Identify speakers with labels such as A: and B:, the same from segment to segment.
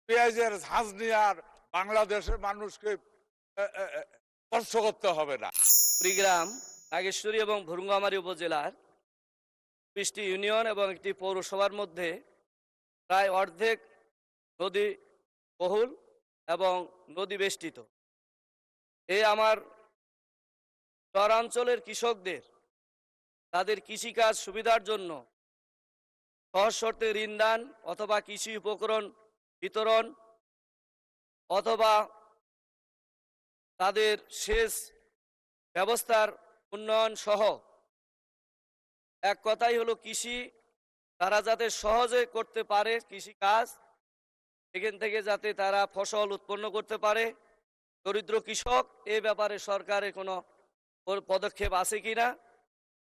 A: পেঁয়াজের ঝাঁজ নিয়ে আর বাংলাদেশের মানুষকে স্পর্শ করতে হবে না।
B: কুড়িগ্রাম, নাগেশ্বরী এবং ভুরুঙ্গামারী উপজেলার 20টি ইউনিয়ন এবং একটি পৌরসভার মধ্যে প্রায় অর্ধেক নদী বহুল এবং নদী বেষ্টিত। এই আমার শহরাঞ্চলের কৃষকদের তাদের কৃষিকাজ সুবিধার জন্য সহজ শর্তে ঋণ দান অথবা কৃষি উপকরণ বিতরণ অথবা তাদের সেচ ব্যবস্থার উন্নয়ন সহ এক কথাই হলো কৃষি তারা যাতে সহজে করতে পারে, কৃষি কাজ এখান থেকে যাতে তারা ফসল উৎপন্ন করতে পারে। দরিদ্র কৃষক এ ব্যাপারে সরকারের কোনো পদক্ষেপ আছে কিনা,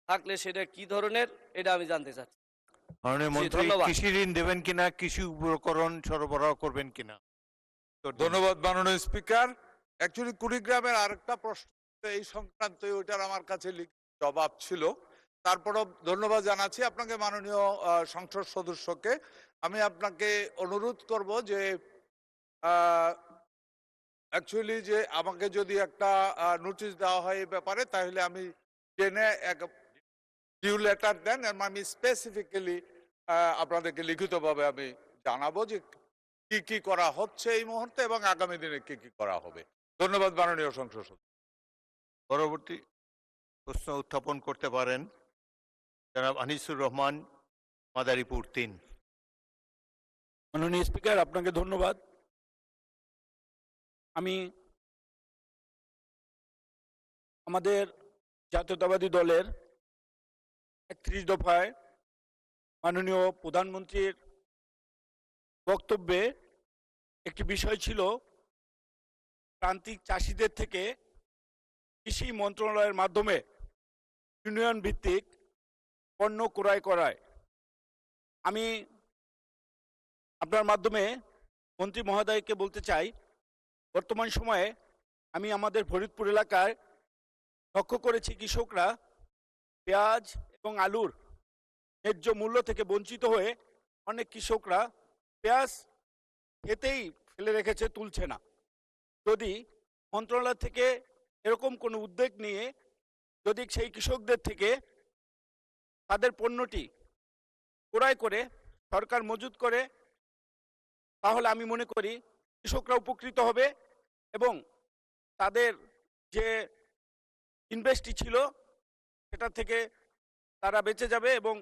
B: থাকলে সেটা কি ধরনের, এটা আমি জানতে চাচ্ছি।
C: মাননীয় মন্ত্রী,
B: ধন্যবাদ।
C: কৃষি ঋণ দেবেন কিনা, কৃষি উপকরণ সরবরাহ করবেন কিনা?
A: ধন্যবাদ মাননীয় স্পিকার। অ্যাকচুয়ালি কুড়িগ্রামের আরেকটা প্রশ্ন এই সংক্রান্ত, ওইটার আমার কাছে জবাব ছিল। তারপরও ধন্যবাদ জানাচ্ছি আপনাকে মাননীয় সংসদ সদস্যকে। আমি আপনাকে অনুরোধ করব যে অ্যাকচুয়ালি যে আমাকে যদি একটা নোটিশ দেওয়া হয় এই ব্যাপারে, তাহলে আমি জেনে এক ডিউ লেটার দেন, আমি স্পেসিফিক্যালি আপনাদেরকে লিখিতভাবে আমি জানাবো যে কি কি করা হচ্ছে এই মুহূর্তে এবং আগামী দিনে কি কি করা হবে। ধন্যবাদ মাননীয় সংসদ সদস্য।
C: পরবর্তী প্রশ্ন উত্থাপন করতে পারেন জনাব আনিসুর রহমান, মাদারীপুর 3।
D: মাননীয় স্পিকার, আপনাকে ধন্যবাদ। আমি আমাদের জাতীয়তাবাদী দলের 31 দফায় মাননীয় প্রধানমন্ত্রীর বক্তব্যে একটি বিষয় ছিল প্রান্তিক চাষিদের থেকে কৃষি মন্ত্রণালয়ের মাধ্যমে ইউনিয়ন ভিত্তিক পণ্য ক্রয় করায়। আমি আপনার মাধ্যমে মন্ত্রী মহোদয়কে বলতে চাই, বর্তমান সময়ে আমি আমাদের ফরিদপুর এলাকায় লক্ষ্য করেছি কৃষকরা পেঁয়াজ এবং আলুর ন্যায্য মূল্য থেকে বঞ্চিত হয়ে অনেক কৃষকরা পেঁয়াজ খেতেই ফেলে রেখেছে, তুলছে না। যদি মন্ত্রণালয় থেকে এরকম কোনো উদ্যোগ নিয়ে যদি সেই কৃষকদের থেকে তাদের পণ্যটি ক্রয় করে সরকার মজুত করে, তাহলে আমি মনে করি কৃষকরা উপকৃত হবে এবং তাদের যে ইনভেস্টটি ছিল সেটা থেকে তারা বেঁচে যাবে এবং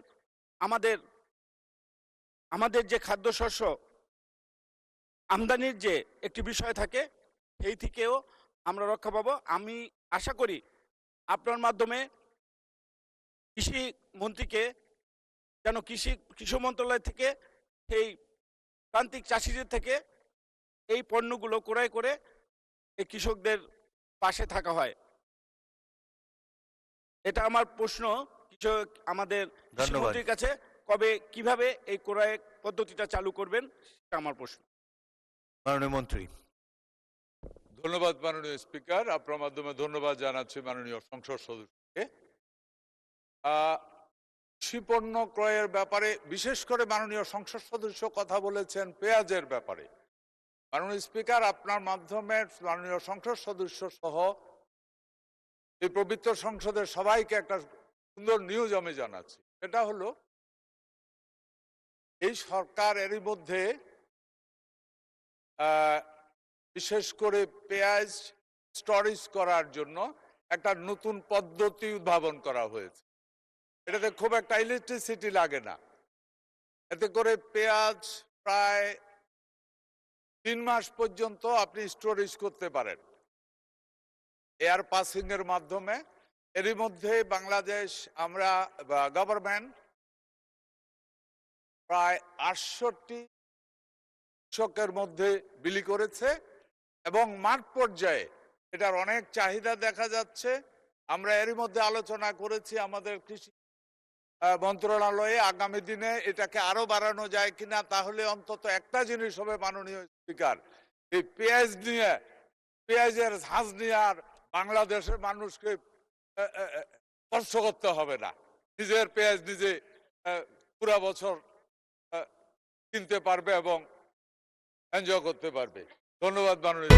D: আমাদের যে খাদ্যশস্য আমদানির যে একটি বিষয় থাকে সেই থেকেও আমরা রক্ষা পাবো। আমি আশা করি আপনার মাধ্যমে কৃষি মন্ত্রীকে যেন কৃষি মন্ত্রণালয় থেকে সেই প্রান্তিক চাষিদের থেকে এই পণ্যগুলো ক্রয় করে এই কৃষকদের পাশে থাকা হয়। এটা আমার প্রশ্ন আমাদের কৃষিমন্ত্রীর কাছে, কবে কিভাবে এই ক্রয় পদ্ধতিটা চালু করবেন, সেটা আমার প্রশ্ন।
C: মাননীয় মন্ত্রী।
A: ধন্যবাদ মাননীয় স্পিকার। আপনার মাধ্যমে ধন্যবাদ জানাচ্ছি মাননীয় সংসদ সদস্যকে। কৃষি পণ্য ক্রয়ের ব্যাপারে বিশেষ করে মাননীয় সংসদ সদস্য কথা বলেছেন পেঁয়াজের ব্যাপারে। মাননীয় স্পিকার, আপনার মাধ্যমে মাননীয় সংসদ সদস্য সহ এই পবিত্র সংসদের সবাইকে একটা সুন্দর নিউজ আমি জানাচ্ছি। এটা হলো, এই সরকার এরই মধ্যে বিশেষ করে পেঁয়াজ স্টোরেজ করার জন্য একটা নতুন পদ্ধতি উদ্ভাবন করা হয়েছে। এটাতে খুব একটা ইলেকট্রিসিটি লাগে না। এতে করে পেঁয়াজ প্রায় 3 মাস পর্যন্ত আপনি স্টোরেজ করতে পারেন এয়ার পাসিং এর মাধ্যমে। এরই মধ্যে বাংলাদেশ গভর্নমেন্ট প্রায় 68 কৃষকের মধ্যে বিলি করেছে এবং মাঠ পর্যায়ে এটার অনেক চাহিদা দেখা যাচ্ছে। আমরা এরই মধ্যে আলোচনা করেছি আমাদের কৃষি মন্ত্রণালয়ে আগামী দিনে এটাকে আরো বাড়ানো যায় কিনা। তাহলে অন্তত একটা জিনিস হবে মাননীয় স্পিকার, এই পেঁয়াজের ঝাঁজ নিয়ে আর বাংলাদেশের মানুষকে স্পর্শ করতে হবে না। নিজের পেঁয়াজ নিজে পুরা বছর কিনতে পারবে এবং এনজয় করতে পারবে। ধন্যবাদ মাননীয়